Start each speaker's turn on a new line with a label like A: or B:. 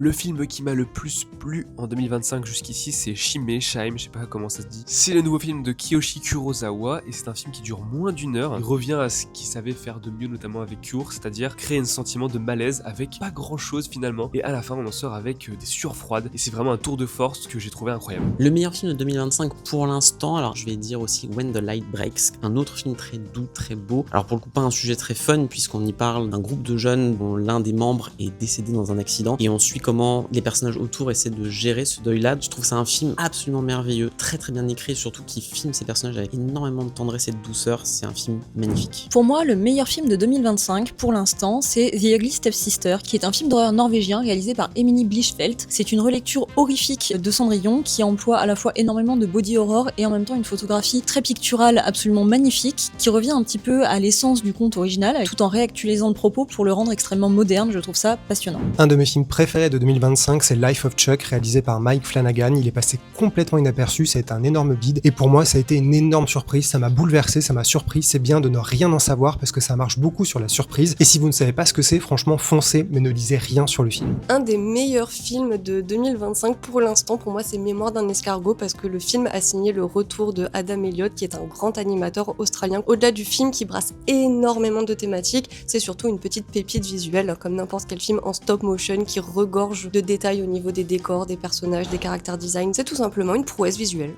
A: Le film qui m'a le plus plu en 2025 jusqu'ici, c'est Shime, je sais pas comment ça se dit. C'est le nouveau film de Kiyoshi Kurosawa et c'est un film qui dure moins d'une heure. Il revient à ce qu'il savait faire de mieux, notamment avec Cure, c'est-à-dire créer un sentiment de malaise avec pas grand chose finalement. Et à la fin, on en sort avec des sueurs froides et c'est vraiment un tour de force que j'ai trouvé incroyable.
B: Le meilleur film de 2025 pour l'instant, alors je vais dire aussi When the Light Breaks, un autre film très doux, très beau. Alors pour le coup, pas un sujet très fun puisqu'on y parle d'un groupe de jeunes dont l'un des membres est décédé dans un accident et on suit comment les personnages autour essaient de gérer ce deuil-là. Je trouve que c'est un film absolument merveilleux, très très bien écrit, surtout qui filme ces personnages avec énormément de tendresse et de douceur. C'est un film magnifique.
C: Pour moi, le meilleur film de 2025 pour l'instant, c'est The Ugly Stepsister, qui est un film d'horreur norvégien réalisé par Emily Blichfeldt. C'est une relecture horrifique de Cendrillon qui emploie à la fois énormément de body horror et en même temps une photographie très picturale absolument magnifique qui revient un petit peu à l'essence du conte original tout en réactualisant le propos pour le rendre extrêmement moderne. Je trouve ça passionnant.
D: Un de mes films préférés de 2025, c'est Life of Chuck, réalisé par Mike Flanagan. Il est passé complètement inaperçu, ça a été un énorme bide et pour moi ça a été une énorme surprise, ça m'a bouleversé, ça m'a surpris. C'est bien de ne rien en savoir parce que ça marche beaucoup sur la surprise et si vous ne savez pas ce que c'est, franchement foncez mais ne lisez rien sur le film.
E: Un des meilleurs films de 2025 pour l'instant, pour moi, c'est Mémoire d'un escargot parce que le film a signé le retour de Adam Elliott qui est un grand animateur australien. Au-delà du film qui brasse énormément de thématiques, c'est surtout une petite pépite visuelle comme n'importe quel film en stop motion qui regorge de détails au niveau des décors, des personnages, des caractères design. C'est tout simplement une prouesse visuelle.